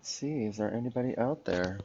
Let's see, is there anybody out there?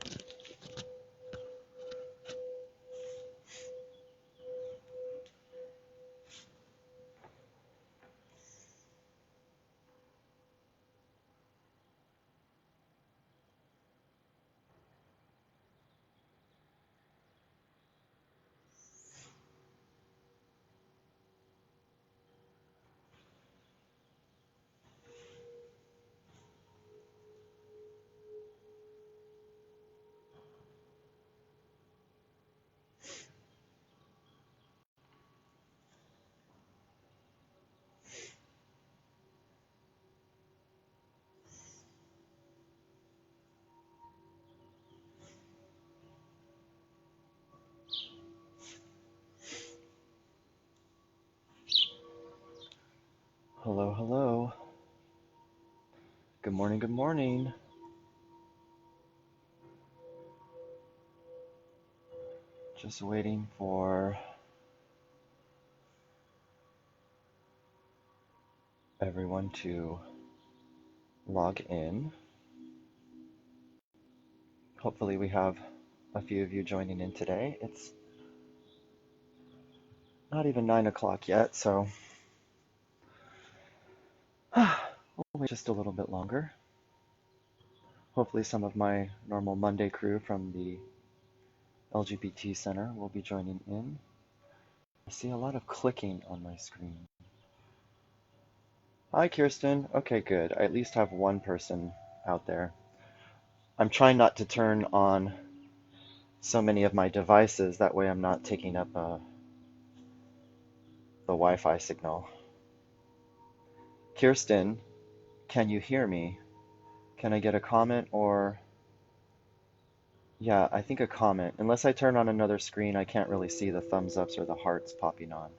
Hello, hello. Good morning, good morning. Just waiting for everyone to log in. Hopefully we have a few of you joining in today. It's not even 9 o'clock yet, so we'll wait just a little bit longer. Hopefully some of my normal Monday crew from the LGBT Center will be joining in. I see a lot of clicking on my screen. Hi, Kirsten. Okay, good. I at least have one person out there. I'm trying not to turn on so many of my devices. That way I'm not taking up the Wi-Fi signal. Kirsten, can you hear me? Can I get a comment or... Yeah, I think a comment. Unless I turn on another screen, I can't really see the thumbs ups or the hearts popping on.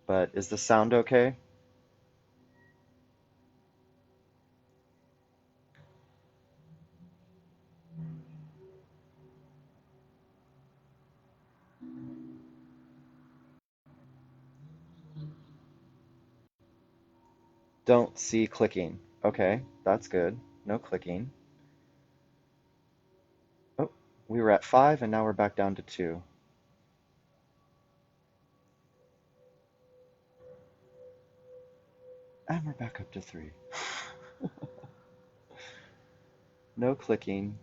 But is the sound okay? Don't see clicking. Okay, that's good. No clicking. Oh, we were at 5 and now we're back down to 2. And we're back up to 3. No clicking.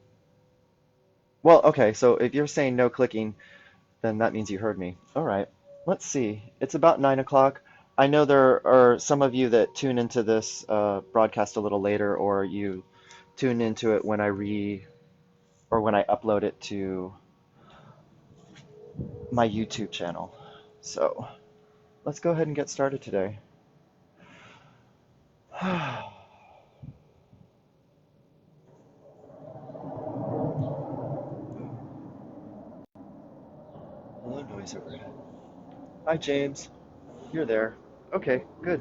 Well, okay, so if you're saying no clicking, then that means you heard me. All right, let's see. It's about 9 o'clock. I know there are some of you that tune into this broadcast a little later, or you tune into it when when I upload it to my YouTube channel. So let's go ahead and get started today. Hello, noise overhead. Hi, James. You're there. Okay, good.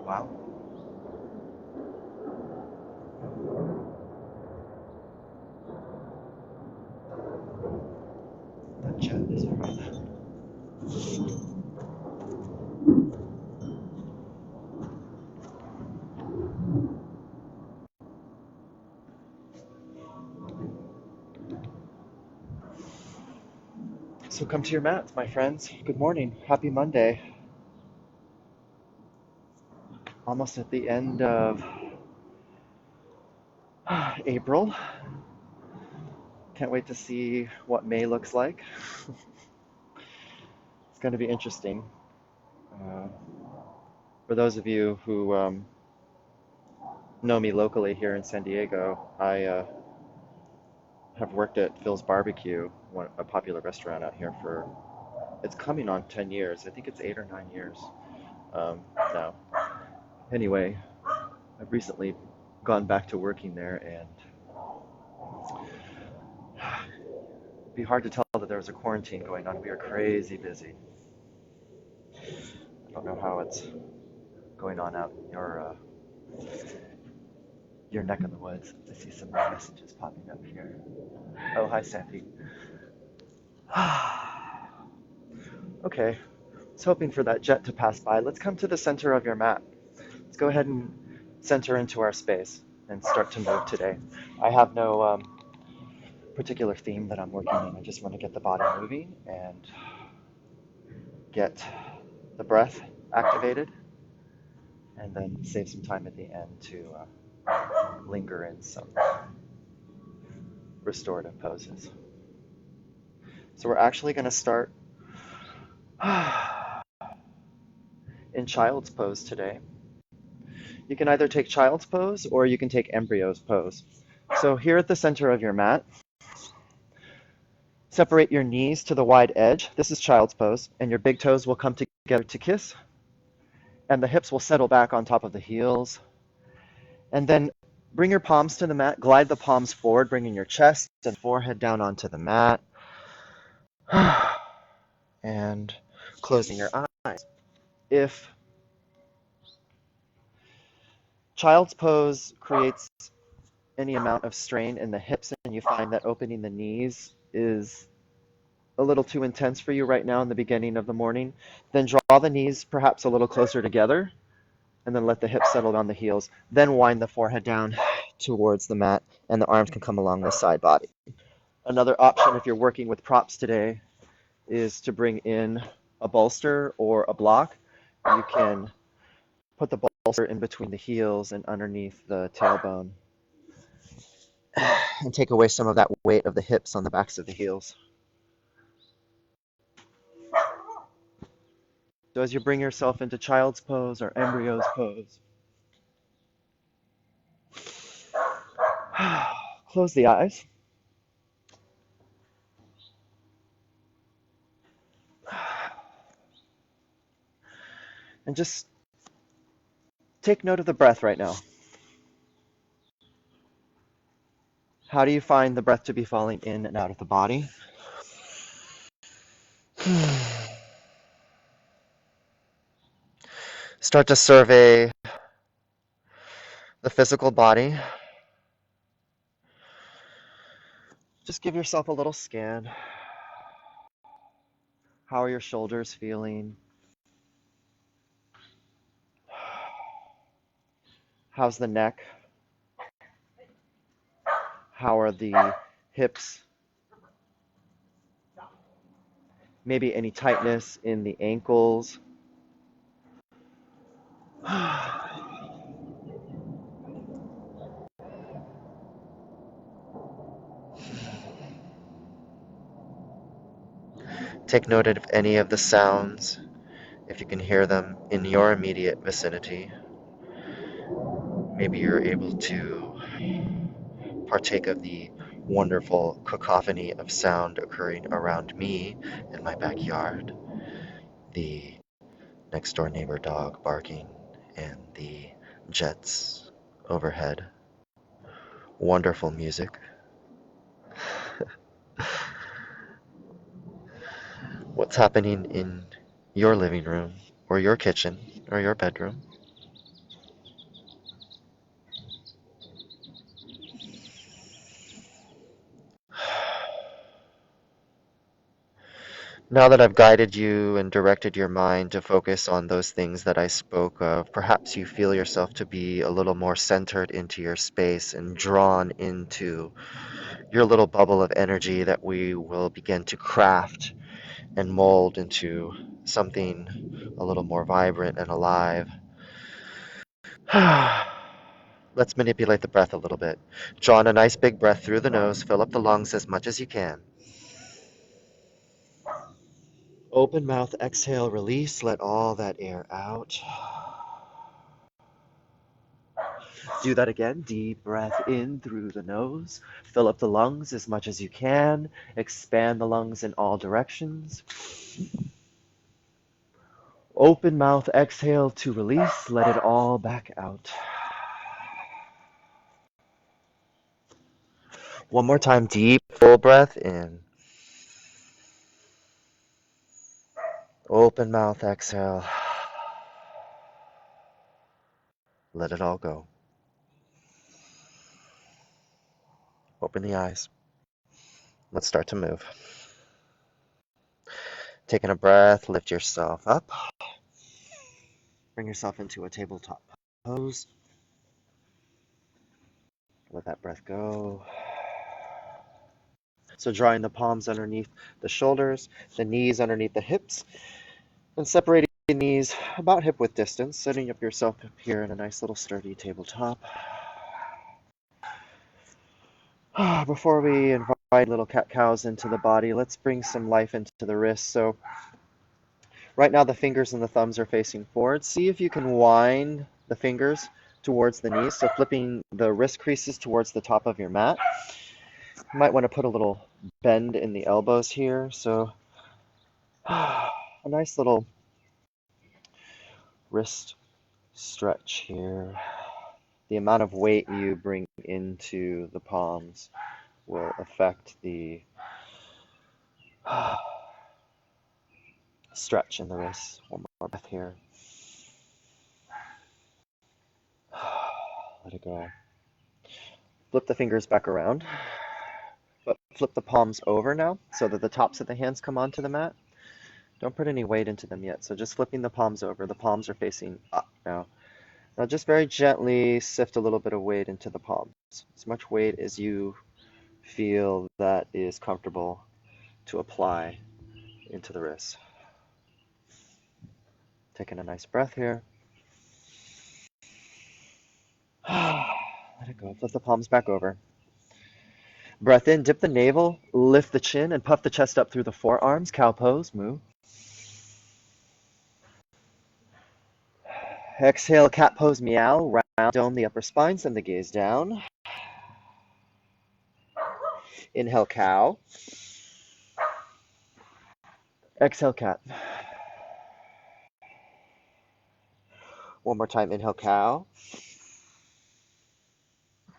Wow, that chat is very loud. So come to your mats, my friends. Good morning. Happy Monday. Almost at the end of April. Can't wait to see what May looks like. It's going to be interesting. Uh, for those of you who know me locally here in San Diego, I have worked at Phil's Barbecue, a popular restaurant out here for, it's coming on 10 years. I think it's 8 or 9 years now. Anyway, I've recently gone back to working there, and it'd be hard to tell that there was a quarantine going on. We are crazy busy. I don't know how it's going on out in your neck of the woods. I see some messages popping up here. Oh, hi, Sandy. Okay, was hoping for that jet to pass by. Let's come to the center of your mat. Let's go ahead and center into our space and start to move today. I have no particular theme that I'm working on. I just want to get the body moving and get the breath activated, and then save some time at the end to linger in some restorative poses. So we're actually going to start in child's pose today. You can either take child's pose or you can take embryo's pose. So here at the center of your mat, separate your knees to the wide edge. This is child's pose, and your big toes will come together to kiss, and the hips will settle back on top of the heels. And then bring your palms to the mat, glide the palms forward, bringing your chest and forehead down onto the mat, and closing your eyes. If child's pose creates any amount of strain in the hips and you find that opening the knees is a little too intense for you right now in the beginning of the morning, then draw the knees perhaps a little closer together and then let the hips settle on the heels. Then wind the forehead down towards the mat and the arms can come along the side body. Another option if you're working with props today is to bring in a bolster or a block. You can put the bolster in between the heels and underneath the tailbone and take away some of that weight of the hips on the backs of the heels. So as you bring yourself into child's pose or embryo's pose, close the eyes. And just take note of the breath right now. How do you find the breath to be falling in and out of the body? Start to survey the physical body. Just give yourself a little scan. How are your shoulders feeling? How's the neck? How are the hips? Maybe any tightness in the ankles. Take note of any of the sounds, if you can hear them in your immediate vicinity. Maybe you're able to partake of the wonderful cacophony of sound occurring around me in my backyard. The next door neighbor dog barking and the jets overhead. Wonderful music. What's happening in your living room or your kitchen or your bedroom? Now that I've guided you and directed your mind to focus on those things that I spoke of, perhaps you feel yourself to be a little more centered into your space and drawn into your little bubble of energy that we will begin to craft and mold into something a little more vibrant and alive. Let's manipulate the breath a little bit. Draw in a nice big breath through the nose, fill up the lungs as much as you can. Open mouth, exhale, release, let all that air out. Do that again. Deep breath in through the nose. Fill up the lungs as much as you can. Expand the lungs in all directions. Open mouth, exhale to release. Let it all back out. One more time. Deep, full breath in. Open mouth, exhale. Let it all go. Open the eyes. Let's start to move. Taking a breath, lift yourself up. Bring yourself into a tabletop pose. Let that breath go. So drawing the palms underneath the shoulders, the knees underneath the hips, and separating the knees about hip width distance, setting up yourself up here in a nice little sturdy tabletop. Before we invite little cat-cows into the body, let's bring some life into the wrists. So right now the fingers and the thumbs are facing forward. See if you can wind the fingers towards the knees, so flipping the wrist creases towards the top of your mat. You might want to put a little bend in the elbows here, so a nice little wrist stretch here. The amount of weight you bring into the palms will affect the stretch in the wrists. One more breath here. Let it go. Flip the fingers back around, but flip the palms over now so that the tops of the hands come onto the mat. Don't put any weight into them yet, so just flipping the palms over. The palms are facing up now. Now just very gently sift a little bit of weight into the palms. As much weight as you feel that is comfortable to apply into the wrists. Taking a nice breath here. Let it go. Flip the palms back over. Breath in, dip the navel, lift the chin, and puff the chest up through the forearms. Cow pose, moo. Exhale, cat pose, meow. Round dome the upper spine, send the gaze down. Inhale, cow. Exhale, cat. One more time, inhale, cow.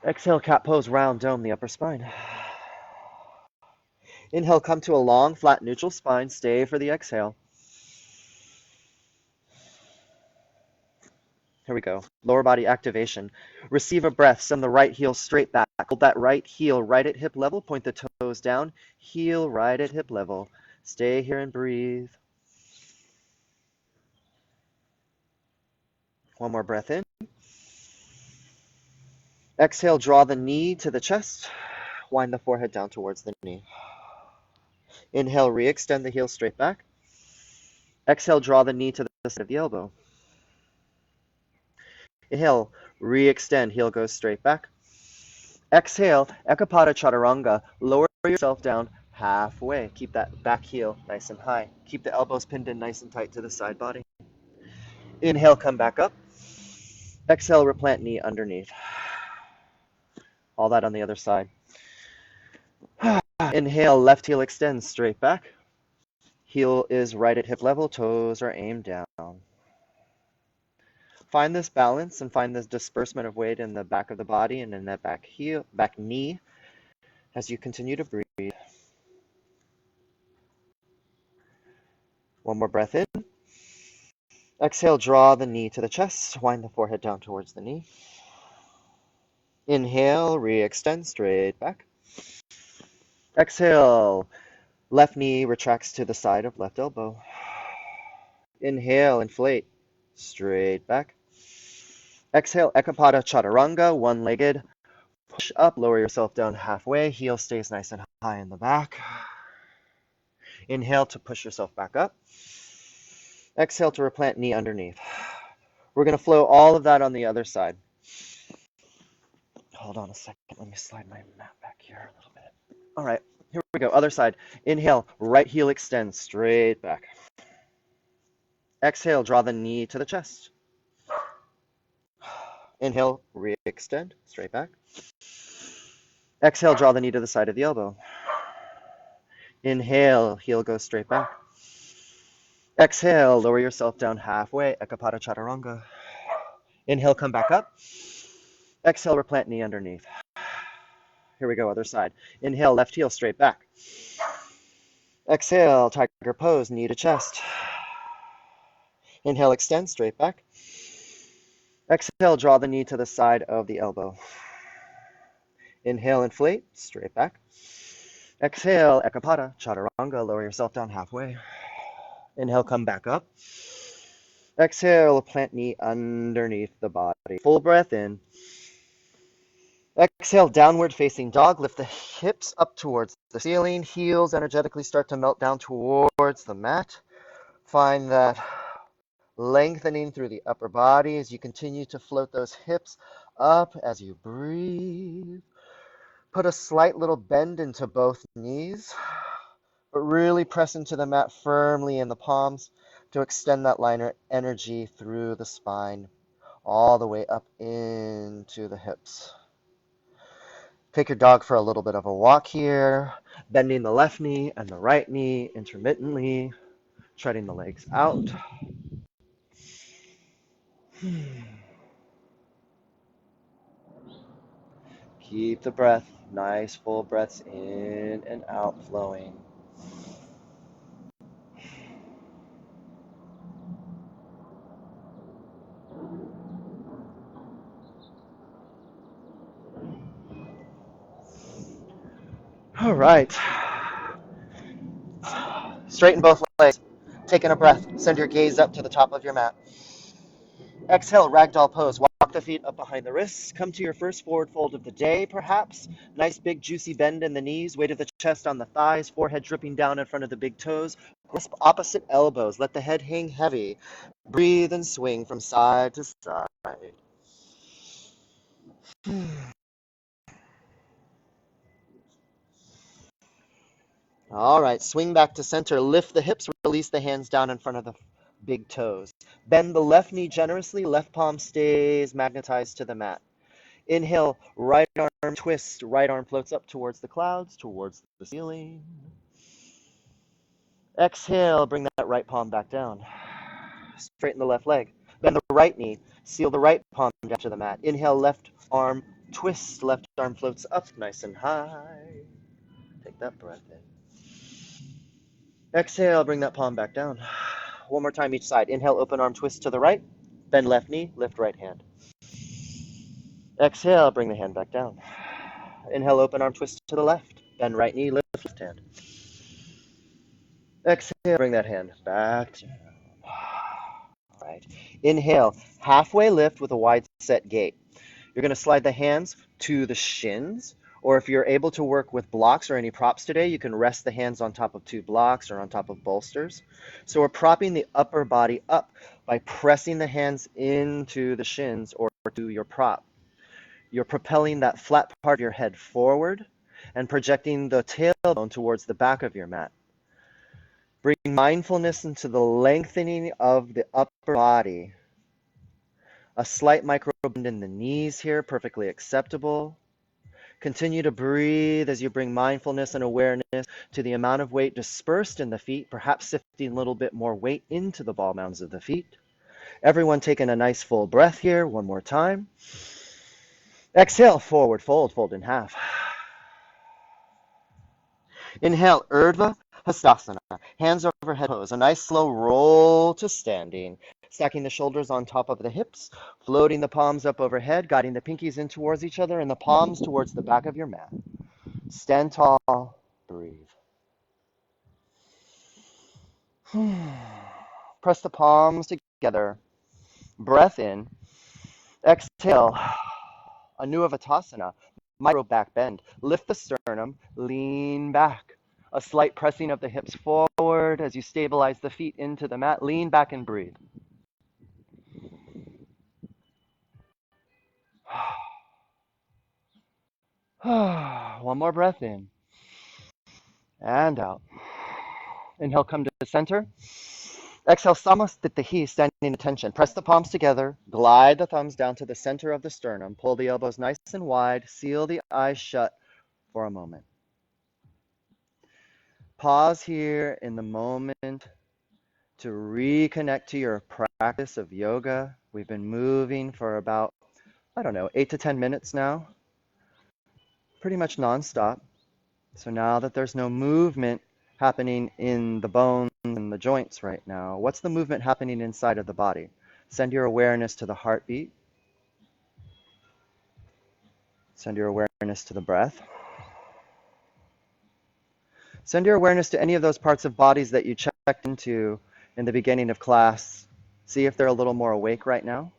Exhale, cat pose, round dome the upper spine. Inhale, come to a long, flat, neutral spine. Stay for the exhale. Here we go. Lower body activation. Receive a breath. Send the right heel straight back. Hold that right heel right at hip level. Point the toes down. Heel right at hip level. Stay here and breathe. One more breath in. Exhale, draw the knee to the chest. Wind the forehead down towards the knee. Inhale, re-extend the heel straight back. Exhale, draw the knee to the side of the elbow. Inhale, re-extend, heel goes straight back. Exhale, Ekapada Chaturanga, lower yourself down halfway. Keep that back heel nice and high. Keep the elbows pinned in nice and tight to the side body. Inhale, come back up. Exhale, replant knee underneath. All that on the other side. Inhale, left heel extends straight back. Heel is right at hip level, toes are aimed down. Find this balance and find this disbursement of weight in the back of the body and in that back knee as you continue to breathe. One more breath in. Exhale, draw the knee to the chest, wind the forehead down towards the knee. Inhale, re-extend straight back. Exhale, left knee retracts to the side of left elbow. Inhale, inflate, straight back. Exhale, Ekapada Chaturanga, one-legged. Push up, lower yourself down halfway. Heel stays nice and high in the back. Inhale to push yourself back up. Exhale to replant knee underneath. We're going to flow all of that on the other side. Hold on a second. Let me slide my mat back here a little bit. All right, here we go. Other side. Inhale, right heel extends straight back. Exhale, draw the knee to the chest. Inhale, re-extend straight back. Exhale, draw the knee to the side of the elbow. Inhale, heel goes straight back. Exhale, lower yourself down halfway, Ekapada Chaturanga. Inhale, come back up. Exhale, replant knee underneath. Here we go, other side. Inhale, left heel straight back. Exhale, tiger pose, knee to chest. Inhale, extend straight back. Exhale, draw the knee to the side of the elbow. Inhale, inflate, straight back. Exhale, Ekapada Chaturanga, lower yourself down halfway. Inhale, come back up. Exhale, plant knee underneath the body. Full breath in. Exhale, downward facing dog. Lift the hips up towards the ceiling. Heels energetically start to melt down towards the mat. Find that lengthening through the upper body as you continue to float those hips up as you breathe. Put a slight little bend into both knees, but really press into the mat firmly in the palms to extend that liner energy through the spine, all the way up into the hips. Take your dog for a little bit of a walk here, bending the left knee and the right knee intermittently, treading the legs out. Keep the breath, nice full breaths in and out flowing. All right. Straighten both legs. Taking a breath. Send your gaze up to the top of your mat. Exhale, ragdoll pose. Walk the feet up behind the wrists. Come to your first forward fold of the day, perhaps. Nice big juicy bend in the knees. Weight of the chest on the thighs. Forehead dripping down in front of the big toes. Grasp opposite elbows. Let the head hang heavy. Breathe and swing from side to side. All right, swing back to center. Lift the hips, release the hands down in front of the big toes. Bend the left knee generously. Left palm stays magnetized to the mat. Inhale, right arm twist. Right arm floats up towards the clouds, towards the ceiling. Exhale, bring that right palm back down. Straighten the left leg. Bend the right knee. Seal the right palm down to the mat. Inhale, left arm twist. Left arm floats up nice and high. Take that breath in. Exhale, bring that palm back down. One more time each side. Inhale, open arm twist to the right. Bend left knee, lift right hand. Exhale, bring the hand back down. Inhale, open arm twist to the left. Bend right knee, lift left hand. Exhale, bring that hand back down. All right. Inhale, halfway lift with a wide set gait. You're going to slide the hands to the shins, or if you're able to work with blocks or any props today, you can rest the hands on top of two blocks or on top of bolsters. So we're propping the upper body up by pressing the hands into the shins or to your prop. You're propelling that flat part of your head forward and projecting the tailbone towards the back of your mat. Bring mindfulness into the lengthening of the upper body. A slight micro bend in the knees here, perfectly acceptable. Continue to breathe as you bring mindfulness and awareness to the amount of weight dispersed in the feet, perhaps sifting a little bit more weight into the ball mounds of the feet. Everyone taking a nice full breath here, one more time. Exhale, forward fold, fold in half. Inhale, Urdhva Hastasana, hands overhead pose, a nice slow roll to standing. Stacking the shoulders on top of the hips, floating the palms up overhead, guiding the pinkies in towards each other and the palms towards the back of your mat. Stand tall, breathe. Press the palms together. Breath in. Exhale. Anuvatasana, micro back bend. Lift the sternum, lean back. A slight pressing of the hips forward as you stabilize the feet into the mat. Lean back and breathe. One more breath in and out. Inhale, come to the center. Exhale, Samasthiti, standing attention. Press the palms together. Glide the thumbs down to the center of the sternum. Pull the elbows nice and wide. Seal the eyes shut for a moment. Pause here in the moment to reconnect to your practice of yoga. We've been moving for about, 8 to 10 minutes now. Pretty much nonstop. So now that there's no movement happening in the bones and the joints right now, what's the movement happening inside of the body? Send your awareness to the heartbeat. Send your awareness to the breath. Send your awareness to any of those parts of bodies that you checked into in the beginning of class. See if they're a little more awake right now.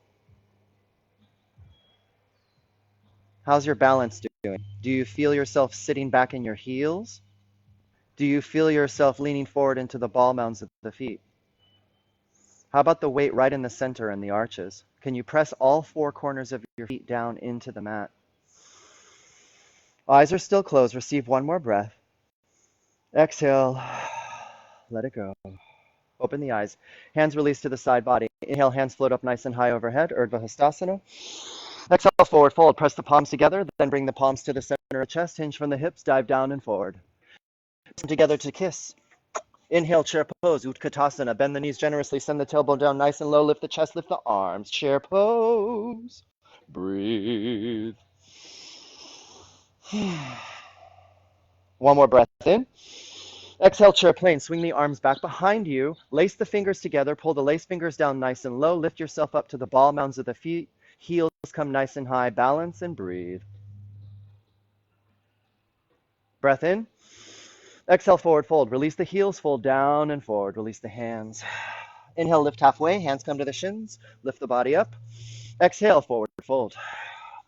How's your balance doing? Do you feel yourself sitting back in your heels? Do you feel yourself leaning forward into the ball mounds of the feet? How about the weight right in the center and the arches? Can you press all four corners of your feet down into the mat? Eyes are still closed. Receive one more breath. Exhale. Let it go. Open the eyes. Hands release to the side body. Inhale, hands float up nice and high overhead. Urdhva Hastasana. Exhale, forward fold. Press the palms together. Then bring the palms to the center of the chest. Hinge from the hips. Dive down and forward. Together to kiss. Inhale, chair pose. Utkatasana. Bend the knees generously. Send the tailbone down nice and low. Lift the chest. Lift the arms. Chair pose. Breathe. One more breath in. Exhale, chair plane. Swing the arms back behind you. Lace the fingers together. Pull the lace fingers down nice and low. Lift yourself up to the ball mounds of the feet. Heels come nice and high. Balance and breathe. Breath in. Exhale, forward fold. Release the heels. Fold down and forward. Release the hands. Inhale, lift halfway. Hands come to the shins. Lift the body up. Exhale, forward fold.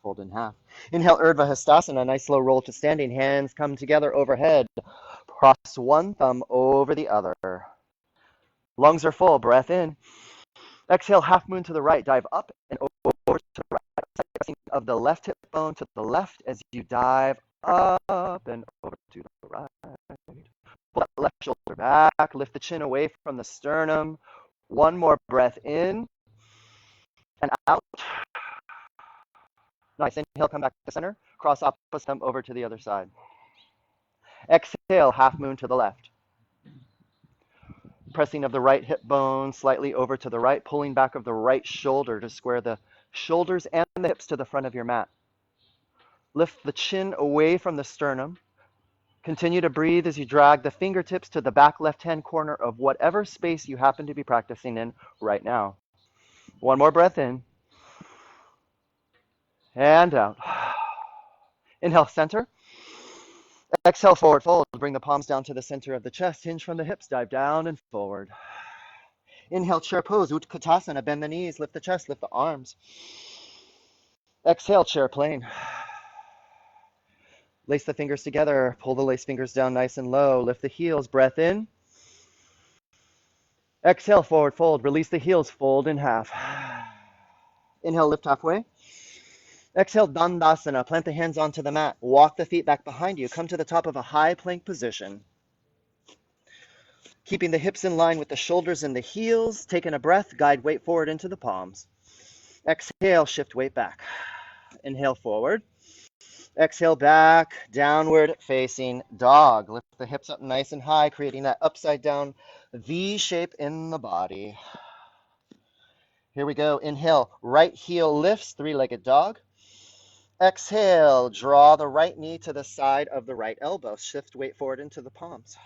Fold in half. Inhale, Urdhva Hastasana. Nice slow roll to standing. Hands come together overhead. Cross one thumb over the other. Lungs are full. Breath in. Exhale, half moon to the right. Dive up and over to the right. Pressing of the left hip bone to the left as you dive up and over to the right. Pull that left shoulder back. Lift the chin away from the sternum. One more breath in and out. Nice. Inhale, come back to center. Cross opposite thumb over to the other side. Exhale, half moon to the left. Pressing of the right hip bone slightly over to the right, pulling back of the right shoulder to square the shoulders and the hips to the front of your mat. Lift the chin away from the sternum. Continue to breathe as you drag the fingertips to the back left-hand corner of whatever space you happen to be practicing in right now. One more breath in. And out. Inhale, center. Exhale, forward fold. Bring the palms down to the center of the chest. Hinge from the hips. Dive down and forward. Inhale, chair pose. Utkatasana. Bend the knees. Lift the chest. Lift the arms. Exhale, chair plane. Lace the fingers together. Pull the lace fingers down nice and low. Lift the heels. Breath in. Exhale, forward fold. Release the heels. Fold in half. Inhale, lift halfway. Exhale, Dandasana. Plant the hands onto the mat. Walk the feet back behind you. Come to the top of a high plank position. Keeping the hips in line with the shoulders and the heels. Taking a breath. Guide weight forward into the palms. Exhale, shift weight back. Inhale, forward. Exhale, back, downward facing dog. Lift the hips up nice and high, creating that upside down V shape in the body. Here we go. Inhale, right heel lifts, three-legged dog. Exhale, draw the right knee to the side of the right elbow. Shift weight forward into the palms.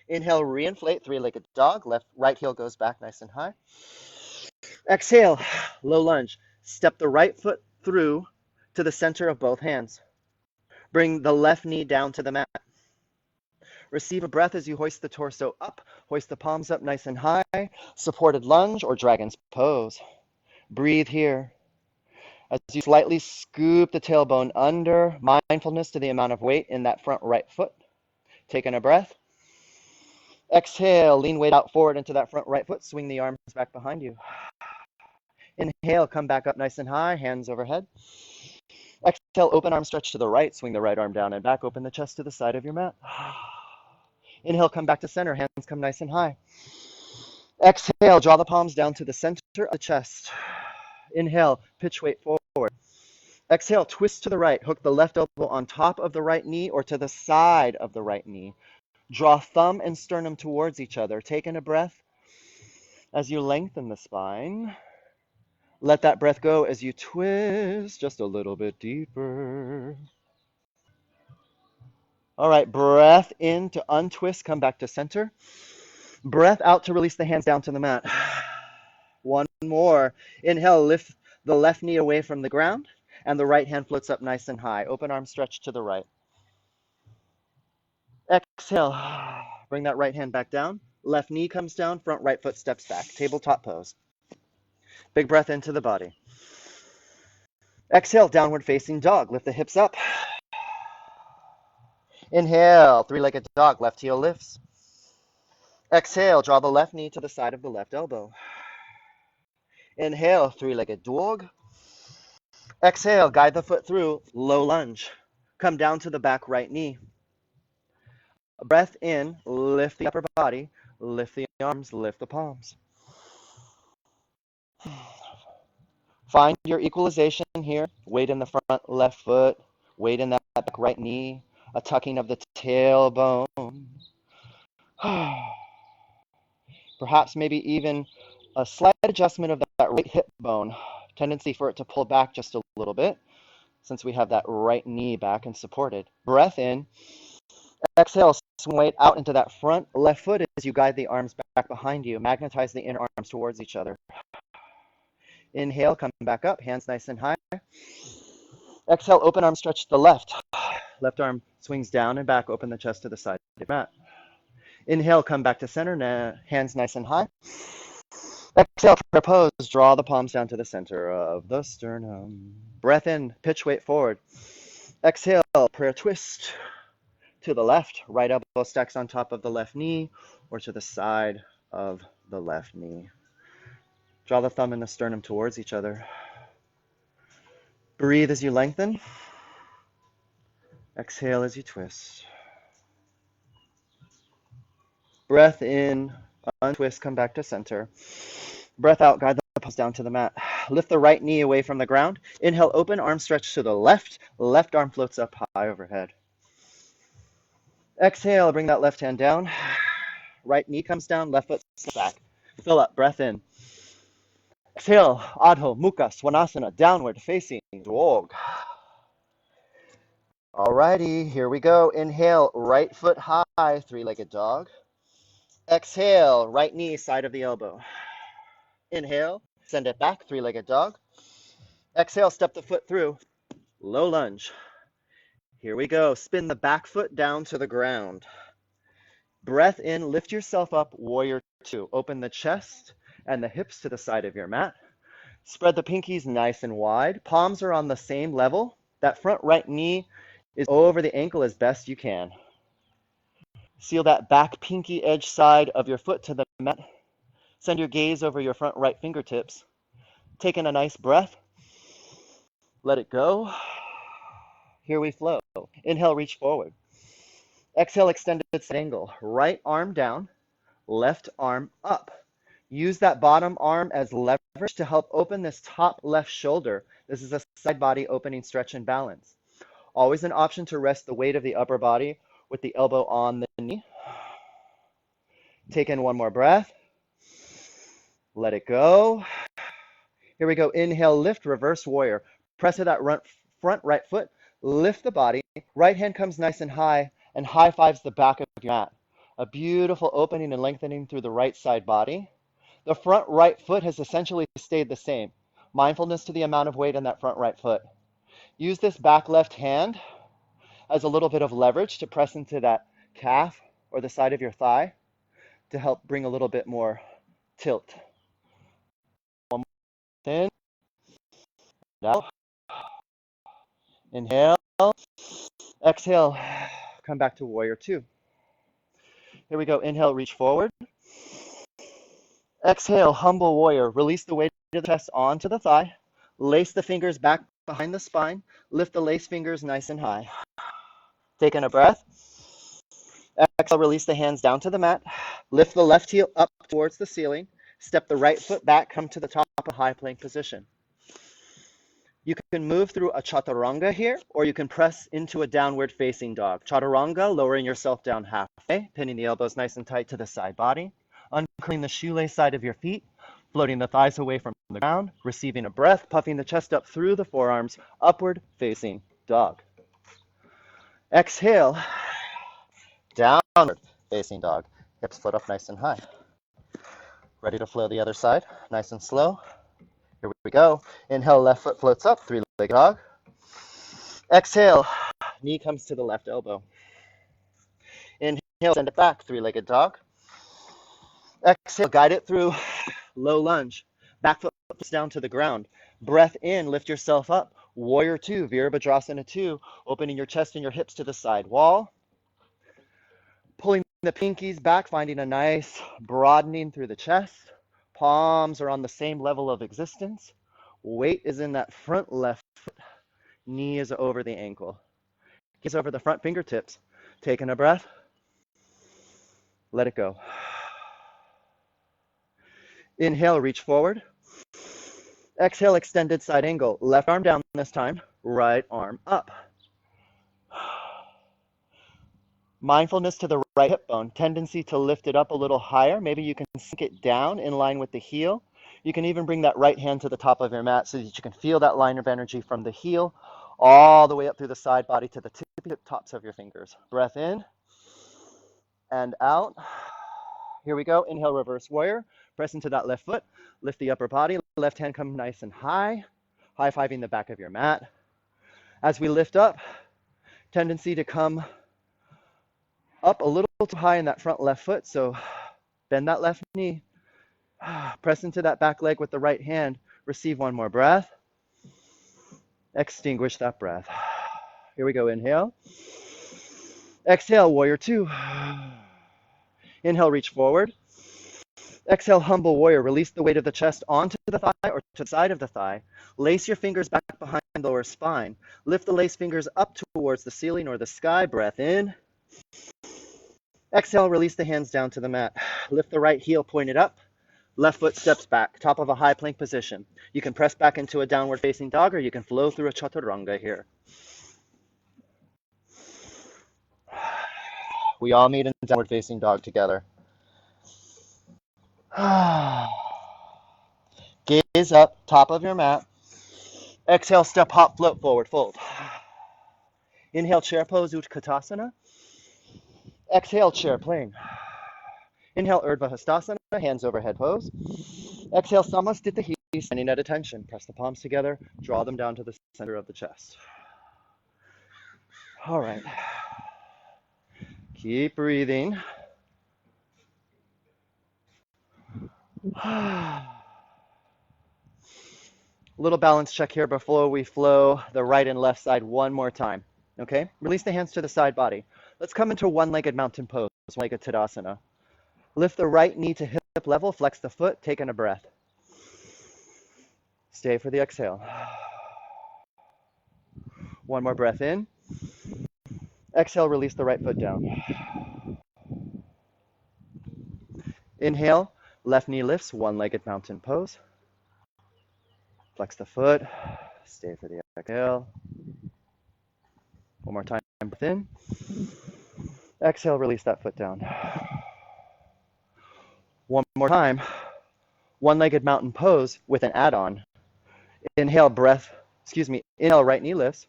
Inhale, reinflate, three-legged dog. Right heel goes back nice and high. Exhale, low lunge. Step the right foot through to the center of both hands. Bring the left knee down to the mat. Receive a breath as you hoist the torso up. Hoist the palms up nice and high. Supported lunge or dragon's pose. Breathe here. As you slightly scoop the tailbone under, mindfulness to the amount of weight in that front right foot. Taking a breath. Exhale, lean weight out forward into that front right foot. Swing the arms back behind you. Inhale, come back up nice and high, hands overhead. Exhale, open arm stretch to the right. Swing the right arm down and back. Open the chest to the side of your mat. Inhale, come back to center. Hands come nice and high. Exhale, draw the palms down to the center of the chest. Inhale, pitch weight forward. Exhale, twist to the right. Hook the left elbow on top of the right knee or to the side of the right knee. Draw thumb and sternum towards each other. Taking a breath as you lengthen the spine. Let that breath go as you twist just a little bit deeper. All right, breath in to untwist, come back to center. Breath out to release the hands down to the mat. One more. Inhale, lift the left knee away from the ground, and the right hand floats up nice and high. Open arm stretch to the right. Exhale, bring that right hand back down. Left knee comes down, front right foot steps back. Tabletop pose. Big breath into the body. Exhale, downward facing dog. Lift the hips up. Inhale, three-legged dog. Left heel lifts. Exhale, draw the left knee to the side of the left elbow. Inhale, three-legged dog. Exhale, guide the foot through, low lunge. Come down to the back right knee. Breath in, lift the upper body, lift the arms, lift the palms. Find your equalization here. Weight in the front left foot, weight in that back right knee, a tucking of the tailbone. Perhaps maybe even a slight adjustment of that right hip bone, tendency for it to pull back just a little bit since we have that right knee back and supported. Breath in. Exhale, swing weight out into that front left foot as you guide the arms back behind you. Magnetize the inner arms towards each other. Inhale, come back up, hands nice and high. Exhale, open arm stretch to the left. Left arm swings down and back, open the chest to the side of the mat. Inhale, come back to center, hands nice and high. Exhale, prayer pose, draw the palms down to the center of the sternum. Breath in, pitch weight forward. Exhale, prayer twist to the left. Right elbow stacks on top of the left knee or to the side of the left knee. Draw the thumb and the sternum towards each other. Breathe as you lengthen. Exhale as you twist. Breath in, untwist, come back to center. Breath out, guide the palms down to the mat. Lift the right knee away from the ground. Inhale, open, arm stretch to the left. Left arm floats up high overhead. Exhale, bring that left hand down. Right knee comes down, left foot steps back. Fill up, breath in. Exhale, Adho Mukha Svanasana, downward facing dog. Alrighty, here we go. Inhale, right foot high, three-legged dog. Exhale, right knee, side of the elbow. Inhale, send it back, three-legged dog. Exhale, step the foot through, low lunge. Here we go. Spin the back foot down to the ground. Breath in, lift yourself up, warrior two. Open the chest and the hips to the side of your mat. Spread the pinkies nice and wide. Palms are on the same level. That front right knee is over the ankle as best you can. Seal that back pinky edge side of your foot to the mat. Send your gaze over your front right fingertips. Taking a nice breath. Let it go. Here we flow. Inhale, reach forward. Exhale, extended side angle. Right arm down, left arm up. Use that bottom arm as leverage to help open this top left shoulder. This is a side body opening stretch and balance. Always an option to rest the weight of the upper body with the elbow on the knee. Take in one more breath. Let it go. Here we go. Inhale, lift, reverse warrior. Press to that front right foot. Lift the body. Right hand comes nice and high and high fives the back of your mat. A beautiful opening and lengthening through the right side body. The front right foot has essentially stayed the same. Mindfulness to the amount of weight in that front right foot. Use this back left hand as a little bit of leverage to press into that calf or the side of your thigh to help bring a little bit more tilt. One more in, out. Inhale, exhale, come back to warrior two. Here we go. Inhale, reach forward. Exhale, humble warrior. Release the weight of the chest onto the thigh. Lace the fingers back behind the spine. Lift the lace fingers nice and high. Taking a breath. Exhale, release the hands down to the mat. Lift the left heel up towards the ceiling. Step the right foot back, come to the top of high plank position. You can move through a chaturanga here, or you can press into a downward facing dog. Chaturanga, lowering yourself down halfway, pinning the elbows nice and tight to the side body. Uncurling the shoelace side of your feet, floating the thighs away from the ground, receiving a breath, puffing the chest up through the forearms, upward facing dog. Exhale, downward facing dog. Hips float up nice and high. Ready to flow the other side, nice and slow. Here we go. Inhale, left foot floats up, three-legged dog. Exhale, knee comes to the left elbow. Inhale, send it back, three-legged dog. Exhale, guide it through low lunge. Back foot puts down to the ground. Breath in, lift yourself up. Warrior two, Virabhadrasana two, opening your chest and your hips to the side wall. Pulling the pinkies back, finding a nice broadening through the chest. Palms are on the same level of existence. Weight is in that front left foot. Knee is over the ankle. Gaze over the front fingertips. Taking a breath. Let it go. Inhale, reach forward. Exhale, extended side angle. Left arm down this time, right arm up. Mindfulness to the right hip bone, tendency to lift it up a little higher. Maybe you can sink it down in line with the heel. You can even bring that right hand to the top of your mat so that you can feel that line of energy from the heel all the way up through the side body to the tip tops of your fingers. Breath in and out. Here we go. Inhale, reverse warrior. Press into that left foot. Lift the upper body. Left hand come nice and high. High-fiving the back of your mat. As we lift up, tendency to come up a little too high in that front left foot. So bend that left knee. Press into that back leg with the right hand. Receive one more breath. Extinguish that breath. Here we go. Inhale. Exhale, warrior two. Inhale, reach forward. Exhale, humble warrior. Release the weight of the chest onto the thigh or to the side of the thigh. Lace your fingers back behind the lower spine. Lift the lace fingers up towards the ceiling or the sky. Breath in. Exhale, release the hands down to the mat. Lift the right heel pointed up. Left foot steps back, top of a high plank position. You can press back into a downward facing dog or you can flow through a chaturanga here. We all meet in downward facing dog together. Gaze up, top of your mat. Exhale, step, hop, float forward, fold. Inhale, chair pose, Utkatasana. Exhale, chair plane. Inhale, Urdhva Hastasana, hands overhead pose. Exhale, Samastita Hi, standing at attention. Press the palms together, draw them down to the center of the chest. All right. Keep breathing. Little balance check here before we flow the right and left side one more time. Okay? Release the hands to the side body. Let's come into one-legged mountain pose, one-legged Tadasana. Lift the right knee to hip level, flex the foot, taking a breath. Stay for the exhale. One more breath in. Exhale, release the right foot down. Inhale, left knee lifts, one-legged mountain pose. Flex the foot, stay for the exhale. One more time, breath in. Exhale, release that foot down. One more time, one-legged mountain pose with an add-on. Inhale, inhale, right knee lifts.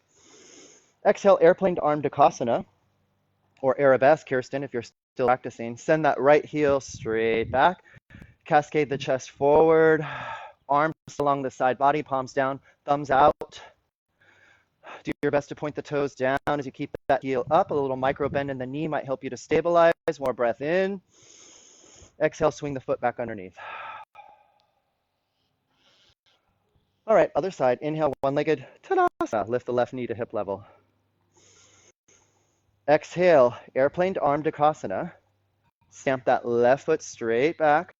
Exhale, airplane to arm Dakasana, or arabesque, Kirsten, if you're still practicing. Send that right heel straight back. Cascade the chest forward. Arms along the side body, palms down, thumbs out. Do your best to point the toes down as you keep that heel up. A little micro bend in the knee might help you to stabilize. More breath in. Exhale, swing the foot back underneath. All right, other side. Inhale, one-legged Tadasana. Lift the left knee to hip level. Exhale, airplane to arm Dakasana. Stamp that left foot straight back.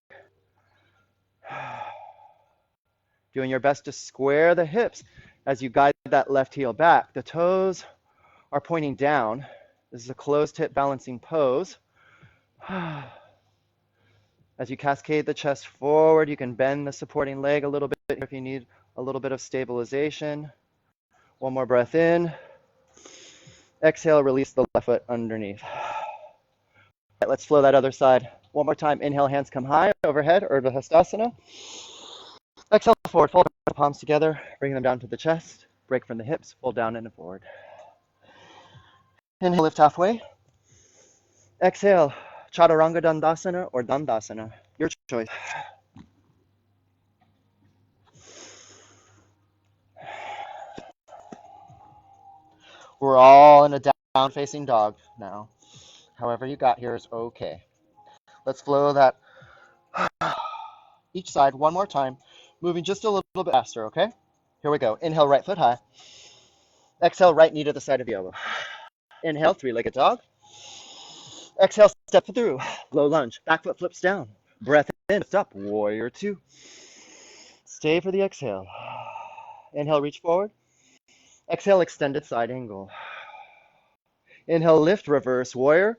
Doing your best to square the hips as you guide that left heel back. The toes are pointing down. This is a closed hip balancing pose. As you cascade the chest forward, you can bend the supporting leg a little bit if you need a little bit of stabilization. One more breath in. Exhale, release the left foot underneath. Right, let's flow that other side. One more time. Inhale, hands come high overhead, Urdhva Hastasana. Exhale, forward, fold the palms together, bring them down to the chest, break from the hips, fold down and forward. Inhale, lift halfway. Exhale, Chaturanga Dandasana or Dandasana, your choice. We're all in a down-facing dog now. However you got here is okay. Let's flow that each side one more time, moving just a little bit faster, okay? Here we go. Inhale, right foot high. Exhale, right knee to the side of the elbow. Inhale, three-legged dog. Exhale, step through. Low lunge. Back foot flips down. Breath in, lift up. Warrior two. Stay for the exhale. Inhale, reach forward. Exhale, extended side angle. Inhale, lift, reverse warrior.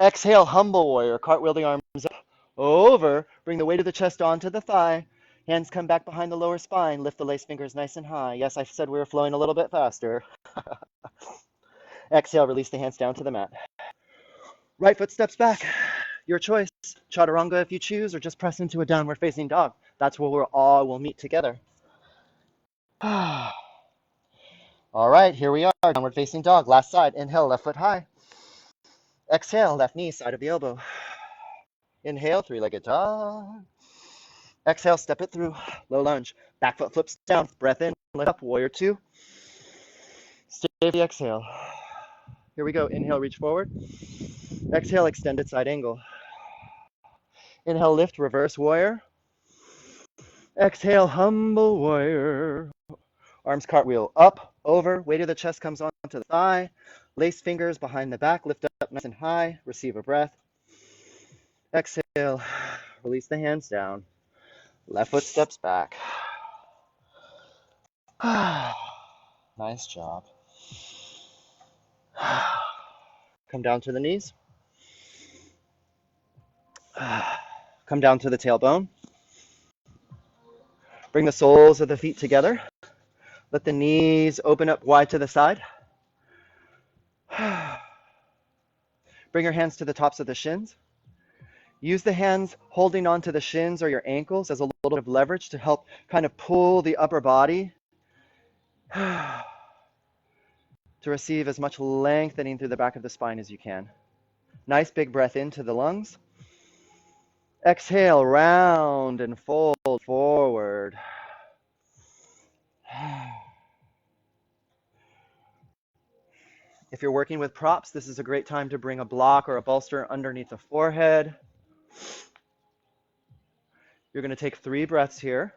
Exhale, humble warrior. Cartwheel the arms up, over. Bring the weight of the chest onto the thigh. Hands come back behind the lower spine. Lift the lace fingers nice and high. Yes, I said we were flowing a little bit faster. Exhale, release the hands down to the mat. Right foot steps back. Your choice. Chaturanga if you choose, or just press into a downward facing dog. That's where we'll all meet together. All right, here we are. Downward facing dog. Last side. Inhale, left foot high. Exhale, left knee, side of the elbow. Inhale, three-legged dog. Exhale, step it through. Low lunge. Back foot flips down. Breath in, lift up. Warrior two. Stay for the exhale. Here we go. Inhale, reach forward. Exhale, extended side angle. Inhale, lift, reverse warrior. Exhale, humble warrior. Arms cartwheel up, over. Weight of the chest comes onto the thigh. Lace fingers behind the back. Lift up nice and high. Receive a breath. Exhale. Release the hands down. Left foot steps back. Nice job. Come down to the knees. Come down to the tailbone. Bring the soles of the feet together. Let the knees open up wide to the side. Bring your hands to the tops of the shins. Use the hands holding onto the shins or your ankles as a little bit of leverage to help kind of pull the upper body to receive as much lengthening through the back of the spine as you can. Nice big breath into the lungs. Exhale, round and fold forward. If you're working with props, this is a great time to bring a block or a bolster underneath the forehead. You're going to take 3 breaths here.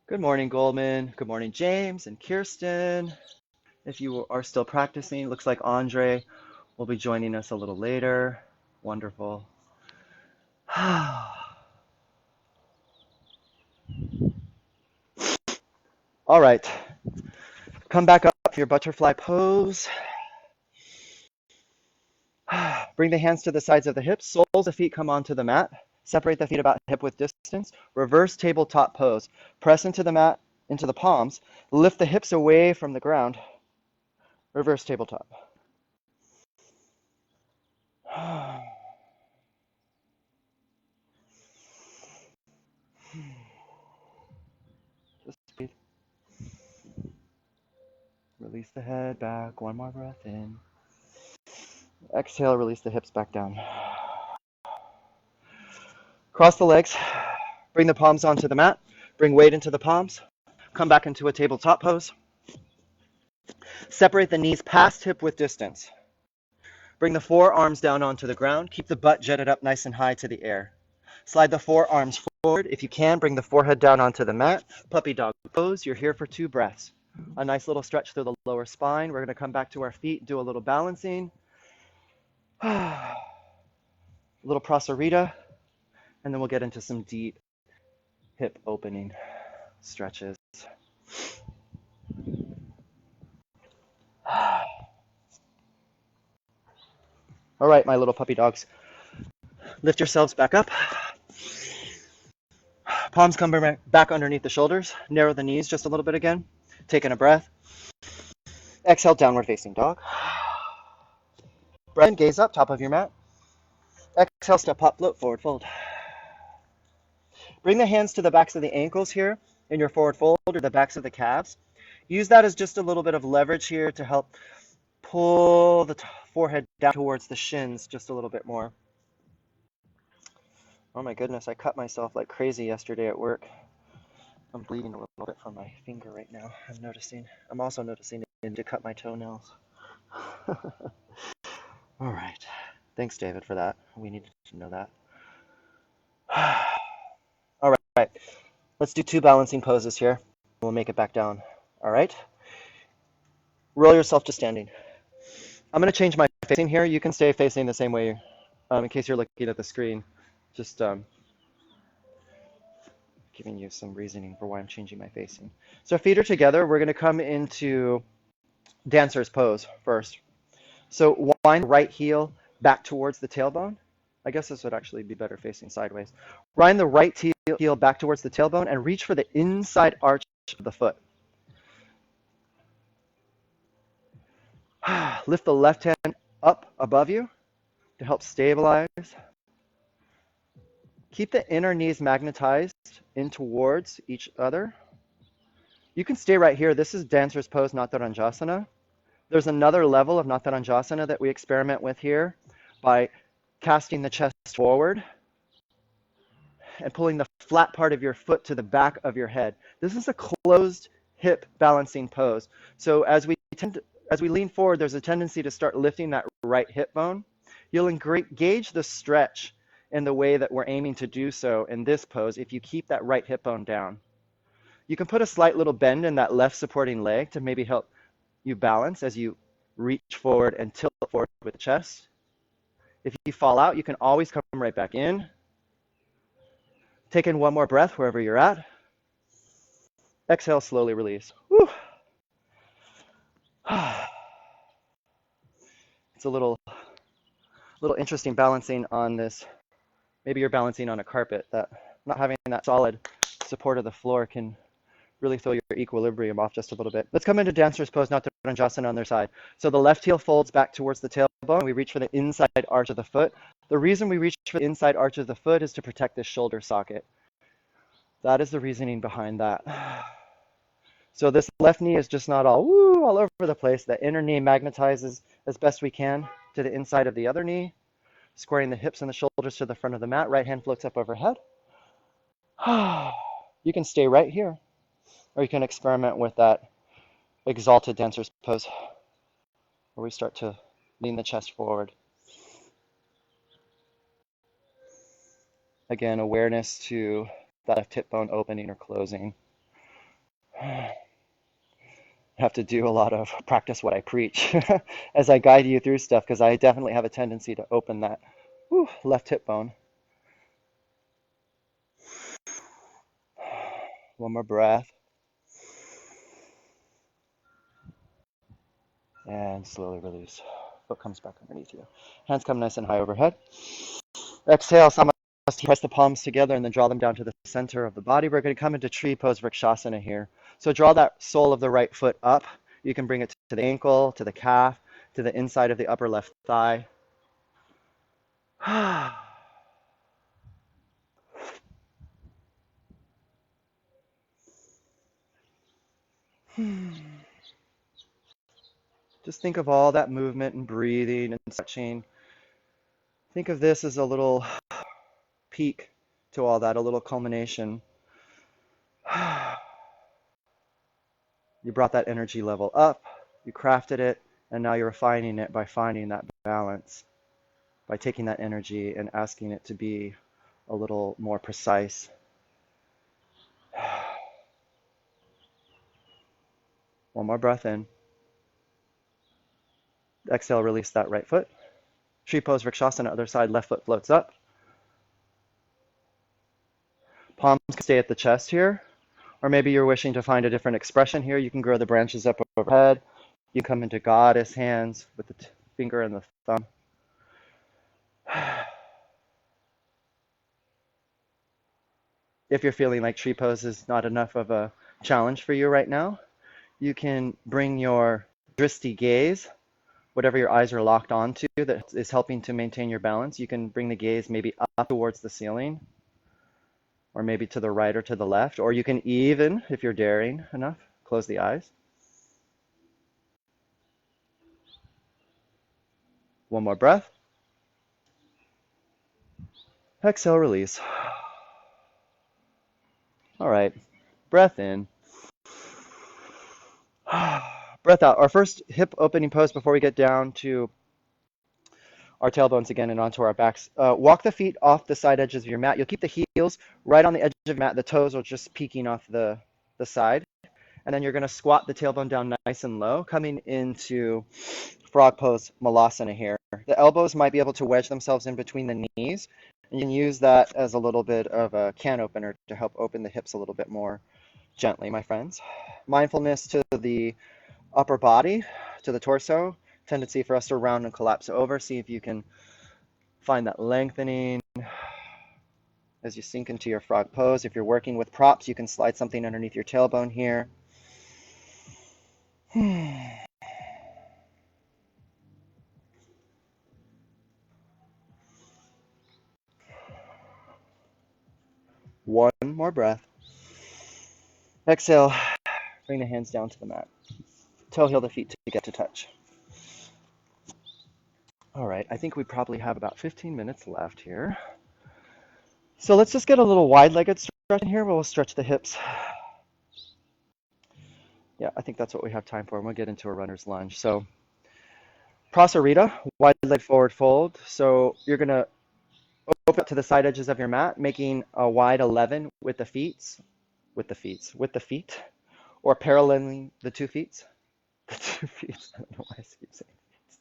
Good morning, Goldman. Good morning, James and Kirsten. If you are still practicing, looks like Andre will be joining us a little later. Wonderful. All right. Come back up to your butterfly pose. Bring the hands to the sides of the hips. Soles of feet come onto the mat. Separate the feet about hip width distance. Reverse tabletop pose. Press into the mat, into the palms. Lift the hips away from the ground. Reverse tabletop. Just breathe. Release the head back. One more breath in. Exhale, release the hips back down. Cross the legs. Bring the palms onto the mat. Bring weight into the palms. Come back into a tabletop pose. Separate the knees past hip width distance. Bring the forearms down onto the ground. Keep the butt jetted up nice and high to the air. Slide the forearms forward. If you can, bring the forehead down onto the mat. Puppy dog pose. You're here for 2 breaths. A nice little stretch through the lower spine. We're going to come back to our feet, do a little balancing. A little prasarita. And then we'll get into some deep hip opening stretches. All right, my little puppy dogs. Lift yourselves back up. Palms come back underneath the shoulders. Narrow the knees just a little bit again. Taking a breath. Exhale, downward facing dog. Breath in, gaze up, top of your mat. Exhale, step up, float, forward fold. Bring the hands to the backs of the ankles here in your forward fold, or the backs of the calves. Use that as just a little bit of leverage here to help pull the forehead down towards the shins just a little bit more. Oh my goodness, I cut myself like crazy yesterday at work. I'm bleeding a little bit from my finger right now, I'm also noticing I need to cut my toenails. All right. Thanks, David, for that. We needed to know that. All right. Let's do 2 balancing poses here. We'll make it back down. All right. Roll yourself to standing. I'm going to change my facing here. You can stay facing the same way in case you're looking at the screen. Just giving you some reasoning for why I'm changing my facing. So feet are together. We're going to come into dancer's pose first. So wind the right heel back towards the tailbone. I guess this would actually be better facing sideways. Wind the right heel back towards the tailbone and reach for the inside arch of the foot. Lift the left hand up above you to help stabilize. Keep the inner knees magnetized in towards each other. You can stay right here. This is dancer's pose, Natarajanasana. There's another level of Natarajanasana that we experiment with here by casting the chest forward and pulling the flat part of your foot to the back of your head. This is a closed hip balancing pose. So as we lean forward, there's a tendency to start lifting that right hip bone. You'll engage the stretch in the way that we're aiming to do so in this pose if you keep that right hip bone down. You can put a slight little bend in that left supporting leg to maybe help you balance as you reach forward and tilt forward with the chest. If you fall out, you can always come right back in. Take in one more breath wherever you're at. Exhale, slowly release. Whew. It's a little interesting balancing on this. Maybe you're balancing on a carpet. That not having that solid support of the floor can really throw your equilibrium off just a little bit. Let's come into dancer's pose, Natarajanasana on their side. So the left heel folds back towards the tailbone. We reach for the inside arch of the foot. The reason we reach for the inside arch of the foot is to protect the shoulder socket. That is the reasoning behind that. So this left knee is just not all over the place. The inner knee magnetizes as best we can to the inside of the other knee, squaring the hips and the shoulders to the front of the mat. Right hand floats up overhead. You can stay right here, or you can experiment with that exalted dancer's pose, where we start to lean the chest forward. Again, awareness to that left hip bone opening or closing. I have to do a lot of practice what I preach as I guide you through stuff, because I definitely have a tendency to open that left hip bone. One more breath. And slowly release. Foot comes back underneath you. Hands come nice and high overhead. Exhale, press the palms together and then draw them down to the center of the body. We're going to come into tree pose Vrikshasana here. So draw that sole of the right foot up. You can bring it to the ankle, to the calf, to the inside of the upper left thigh. Just think of all that movement and breathing and stretching. Think of this as a little peak to all that, a little culmination. You brought that energy level up, you crafted it, and now you're refining it by finding that balance, by taking that energy and asking it to be a little more precise. One more breath in. Exhale, release that right foot. Tree pose Vrikshasana, other side, left foot floats up. Palms can stay at the chest here, or maybe you're wishing to find a different expression here. You can grow the branches up overhead. You come into goddess hands with the finger and the thumb. If you're feeling like tree pose is not enough of a challenge for you right now, you can bring your drishti gaze, whatever your eyes are locked onto that is helping to maintain your balance, you can bring the gaze maybe up towards the ceiling, or maybe to the right or to the left, or you can even, if you're daring enough, close the eyes. One more breath. Exhale, release. All right, breath in. Breath out. Our first hip opening pose before we get down to our tailbones again and onto our backs. Walk the feet off the side edges of your mat. You'll keep the heels right on the edge of the mat. The toes are just peeking off the side. And then you're going to squat the tailbone down nice and low, coming into frog pose malasana here. The elbows might be able to wedge themselves in between the knees. And you can use that as a little bit of a can opener to help open the hips a little bit more gently, my friends. Mindfulness to the upper body, to the torso, tendency for us to round and collapse over. See if you can find that lengthening as you sink into your frog pose. If you're working with props, you can slide something underneath your tailbone here. One more breath. Exhale, bring the hands down to the mat. Toe heel the feet to get to touch. All right, I think we probably have about 15 minutes left here. So let's just get a little wide-legged stretch in here. We'll stretch the hips. Yeah, I think that's what we have time for. And we'll get into a runner's lunge. So Prasarita, wide leg forward fold. So you're going to open up to the side edges of your mat, making a wide 11 with the feet, or paralleling the 2 feet. The 2 feet. I don't know why I keep saying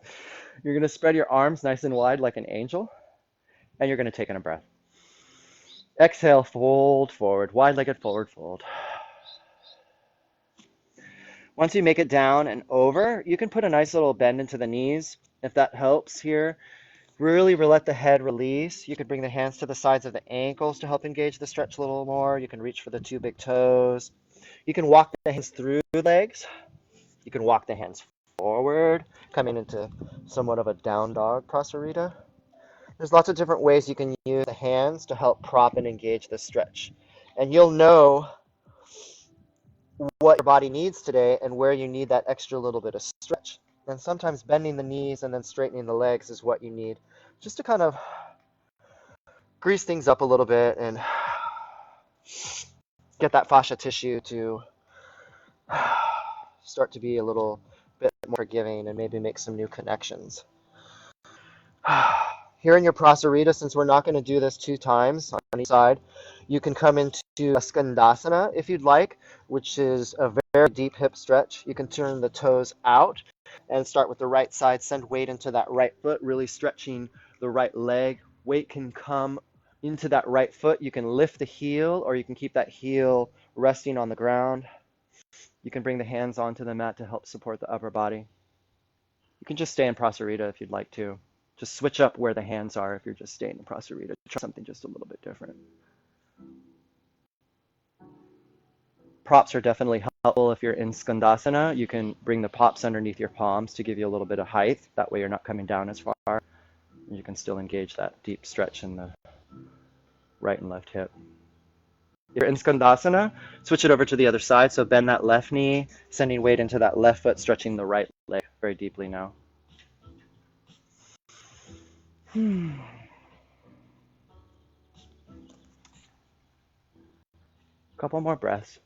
feet. You're going to spread your arms nice and wide like an angel, and you're going to take in a breath. Exhale, fold forward, wide-legged forward fold. Once you make it down and over, you can put a nice little bend into the knees, if that helps here. Really let the head release. You could bring the hands to the sides of the ankles to help engage the stretch a little more. You can reach for the 2 big toes. You can walk the hands through the legs. You can walk the hands forward, coming into somewhat of a down dog Prasarita. There's lots of different ways you can use the hands to help prop and engage the stretch. And you'll know what your body needs today and where you need that extra little bit of stretch. And sometimes bending the knees and then straightening the legs is what you need just to kind of grease things up a little bit and get that fascia tissue to start to be a little bit more forgiving and maybe make some new connections. Here in your Prasarita, since we're not going to do this 2 times on each side, you can come into a Skandasana if you'd like, which is a very deep hip stretch. You can turn the toes out and start with the right side, send weight into that right foot, really stretching the right leg. Weight can come into that right foot. You can lift the heel, or you can keep that heel resting on the ground. You can bring the hands onto the mat to help support the upper body. You can just stay in Prasarita if you'd like to. Just switch up where the hands are if you're just staying in Prasarita. Try something just a little bit different. Props are definitely helpful if you're in Skandasana. You can bring the props underneath your palms to give you a little bit of height. That way you're not coming down as far. You can still engage that deep stretch in the right and left hip. If you're in Skandasana, switch it over to the other side. So bend that left knee, sending weight into that left foot, stretching the right leg very deeply now. Couple more breaths.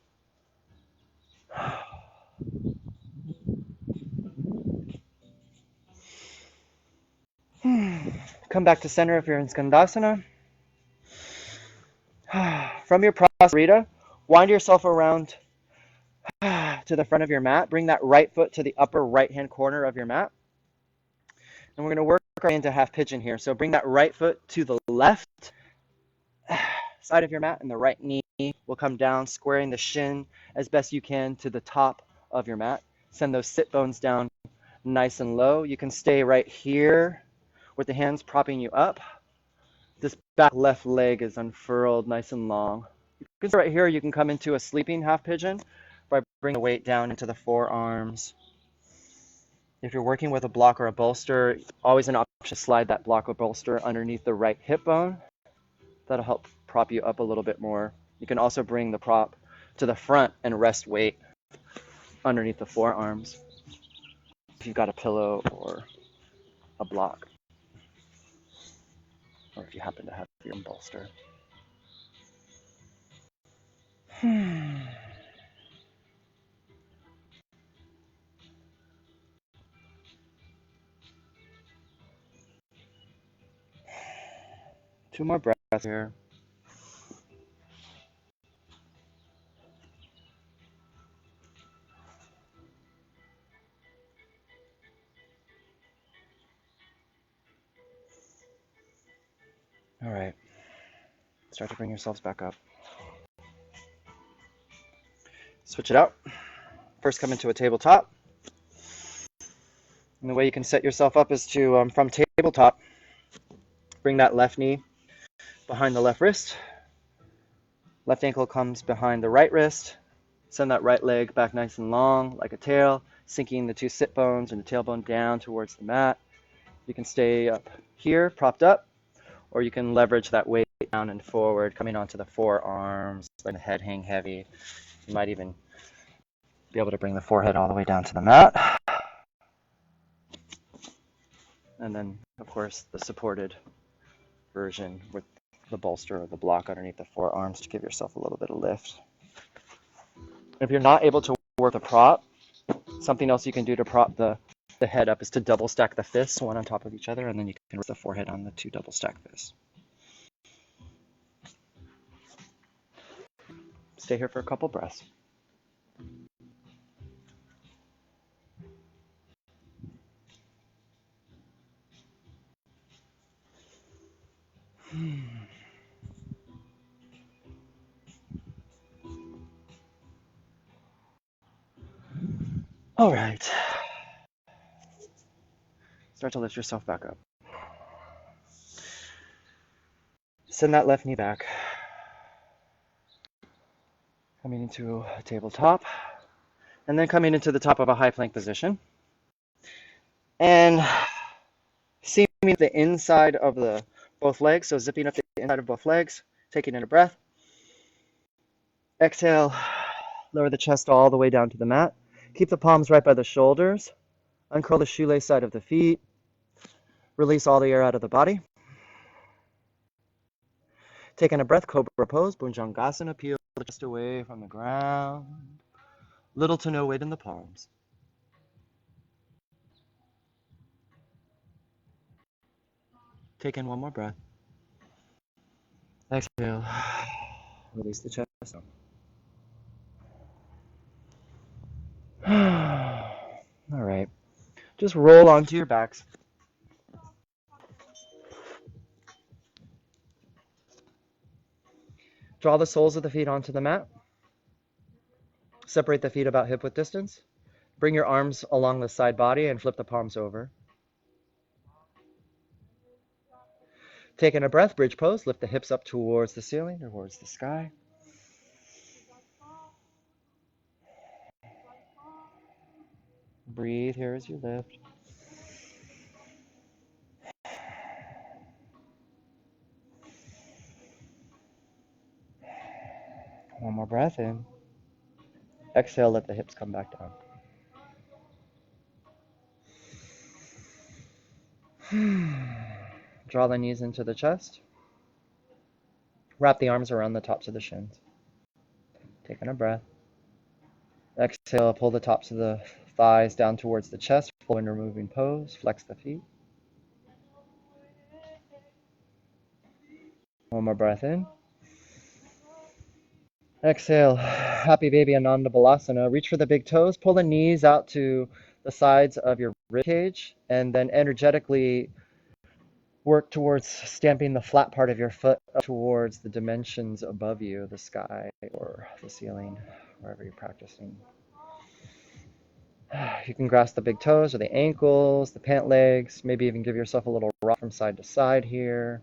Come back to center if you're in Skandasana. From your Prasarita, wind yourself around to the front of your mat. Bring that right foot to the upper right-hand corner of your mat. And we're going to work into half pigeon here. So bring that right foot to the left side of your mat, and the right knee will come down, squaring the shin as best you can to the top of your mat. Send those sit bones down nice and low. You can stay right here with the hands propping you up. This back left leg is unfurled nice and long. You can stay right here. You can come into a sleeping half pigeon by bringing the weight down into the forearms. If you're working with a block or a bolster, always an option to slide that block or bolster underneath the right hip bone. That'll help prop you up a little bit more. You can also bring the prop to the front and rest weight underneath the forearms if you've got a pillow or a block, or if you happen to have your own bolster. 2 more breaths here. All right. Start to bring yourselves back up. Switch it out. First, come into a tabletop. And the way you can set yourself up is to, from tabletop, bring that left knee behind the left wrist. Left ankle comes behind the right wrist. Send that right leg back nice and long, like a tail, sinking the 2 sit bones and the tailbone down towards the mat. You can stay up here, propped up, or you can leverage that weight down and forward, coming onto the forearms, letting the head hang heavy. You might even be able to bring the forehead all the way down to the mat. And then, of course, the supported version with the bolster or the block underneath the forearms to give yourself a little bit of lift. If you're not able to work the prop, something else you can do to prop the head up is to double stack the fists, one on top of each other, and then you can rest the forehead on the 2 double stack fists. Stay here for a couple breaths. All right. Start to lift yourself back up. Send that left knee back. Coming into a tabletop. And then coming into the top of a high plank position. And seaming the inside of both legs. So zipping up the inside of both legs. Taking in a breath. Exhale. Lower the chest all the way down to the mat. Keep the palms right by the shoulders. Uncurl the shoelace side of the feet. Release all the air out of the body. Taking a breath, Cobra Pose, Bhujangasana, peel the chest away from the ground. Little to no weight in the palms. Take in one more breath. Exhale. Release the chest. All right. Just roll onto your backs. Draw the soles of the feet onto the mat. Separate the feet about hip width distance. Bring your arms along the side body and flip the palms over. Taking a breath, bridge pose. Lift the hips up towards the ceiling, towards the sky. Breathe here as you lift. One more breath in. Exhale, let the hips come back down. Draw the knees into the chest. Wrap the arms around the tops of the shins. Taking a breath. Exhale, pull the tops of the thighs down towards the chest. Full window moving pose. Flex the feet. One more breath in. Exhale, happy baby Ananda Balasana. Reach for the big toes. Pull the knees out to the sides of your rib cage, and then energetically work towards stamping the flat part of your foot up towards the dimensions above you, the sky or the ceiling, wherever you're practicing. You can grasp the big toes or the ankles, the pant legs, maybe even give yourself a little rock from side to side here.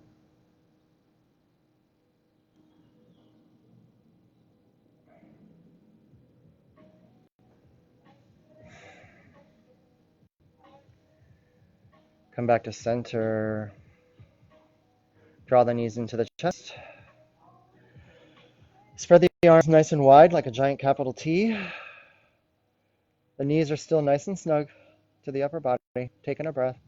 Come back to center. Draw the knees into the chest. Spread the arms nice and wide like a giant capital T. The knees are still nice and snug to the upper body. Taking a breath.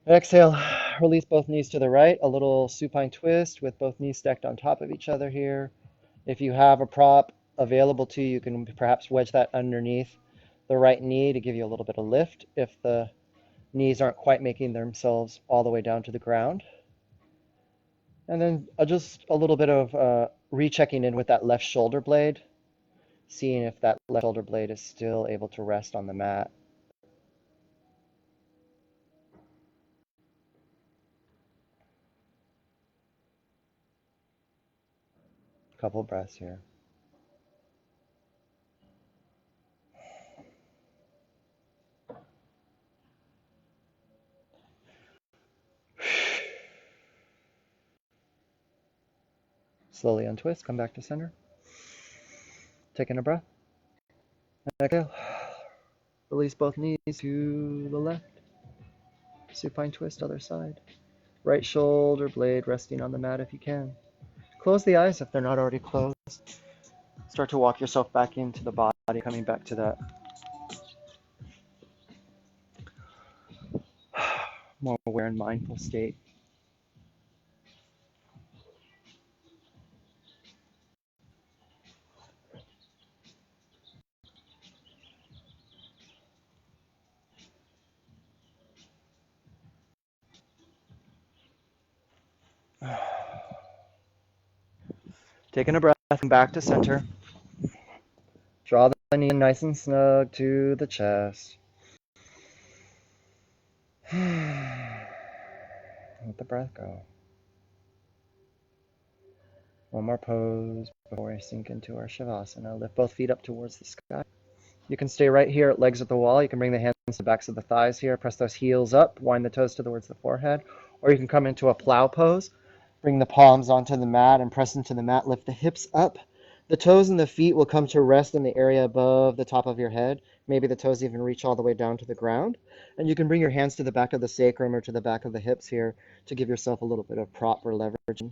Exhale, release both knees to the right. A little supine twist with both knees stacked on top of each other here. If you have a prop available to you, you can perhaps wedge that underneath the right knee to give you a little bit of lift if the knees aren't quite making themselves all the way down to the ground. And then just a little bit of rechecking in with that left shoulder blade, seeing if that left shoulder blade is still able to rest on the mat. Couple breaths here. Slowly untwist, come back to center. Taking a breath. Exhale. Release both knees to the left. Supine twist, other side. Right shoulder blade resting on the mat if you can. Close the eyes if they're not already closed. Start to walk yourself back into the body, coming back to that more aware and mindful state. Taking a breath, come back to center. Draw the knee nice and snug to the chest. Let the breath go. One more pose before I sink into our Shavasana. Lift both feet up towards the sky. You can stay right here, legs at the wall. You can bring the hands to the backs of the thighs here. Press those heels up. Wind the toes towards the forehead. Or you can come into a plow pose. Bring the palms onto the mat and press into the mat. Lift the hips up. The toes and the feet will come to rest in the area above the top of your head. Maybe the toes even reach all the way down to the ground. And you can bring your hands to the back of the sacrum or to the back of the hips here to give yourself a little bit of prop or leverage.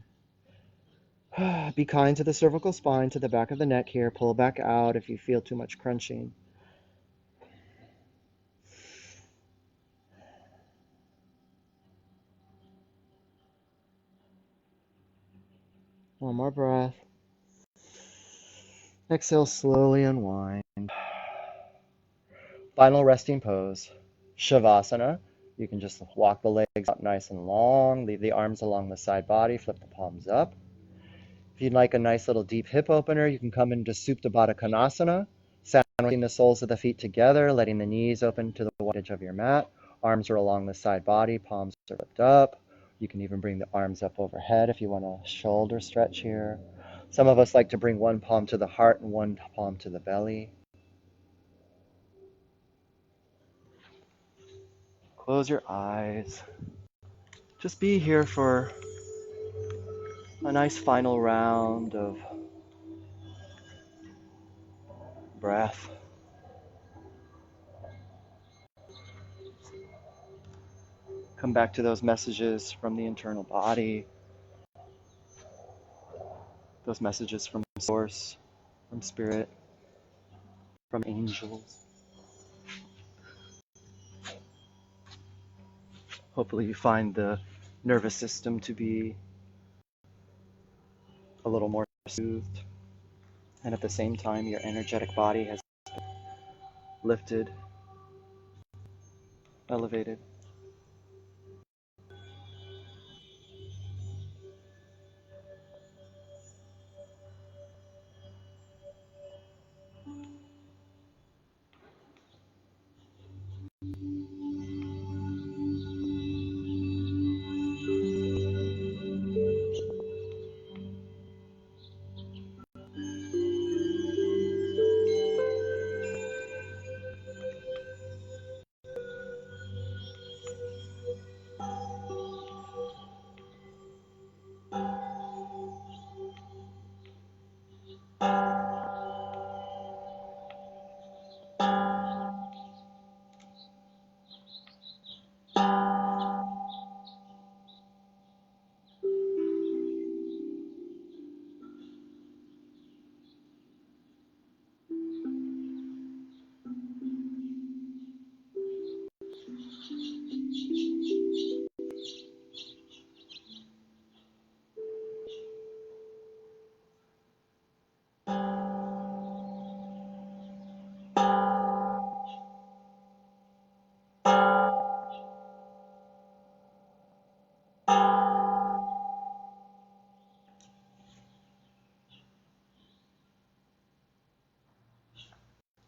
Be kind to the cervical spine, to the back of the neck here. Pull back out if you feel too much crunching. One more breath. Exhale, slowly unwind. Final resting pose, Shavasana. You can just walk the legs out nice and long, leave the arms along the side body, flip the palms up. If you'd like a nice little deep hip opener, you can come into Supta Baddha Konasana, sandwiching the soles of the feet together, letting the knees open to the wide edge of your mat. Arms are along the side body, palms are flipped up. You can even bring the arms up overhead if you want a shoulder stretch here. Some of us like to bring one palm to the heart and one palm to the belly. Close your eyes. Just be here for a nice final round of breath. Come back to those messages from the internal body, those messages from Source, from Spirit, from angels. Hopefully you find the nervous system to be a little more soothed, and at the same time your energetic body has lifted, elevated.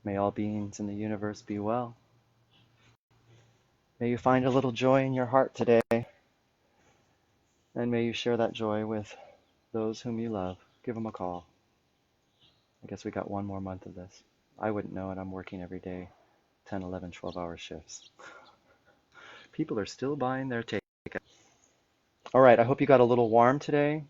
May all beings in the universe be well. May you find a little joy in your heart today, and may you share that joy with those whom you love. Give them a call. I guess we got one more month of this. I wouldn't know it. I'm working every day, 10, 11, 12-hour shifts. People are still buying their takeout. All right, I hope you got a little warm today.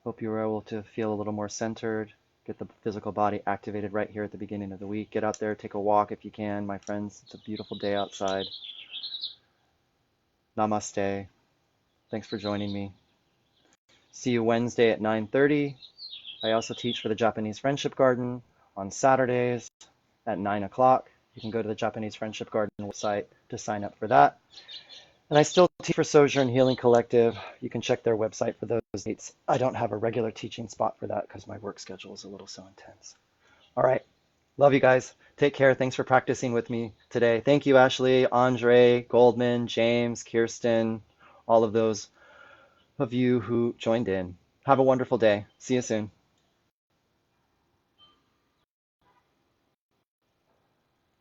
Hope you were able to feel a little more centered, get the physical body activated right here at the beginning of the week. Get out there, take a walk if you can, my friends. It's a beautiful day outside. Namaste. Thanks for joining me. See you Wednesday at 9:30. I also teach for the Japanese Friendship Garden on Saturdays at 9 o'clock. You can go to the Japanese Friendship Garden website to sign up for that. And I still teach for Sojourn Healing Collective. You can check their website for those dates. I don't have a regular teaching spot for that because my work schedule is a little so intense. All right. Love you guys. Take care. Thanks for practicing with me today. Thank you, Ashley, Andre, Goldman, James, Kirsten, all of those of you who joined in. Have a wonderful day. See you soon.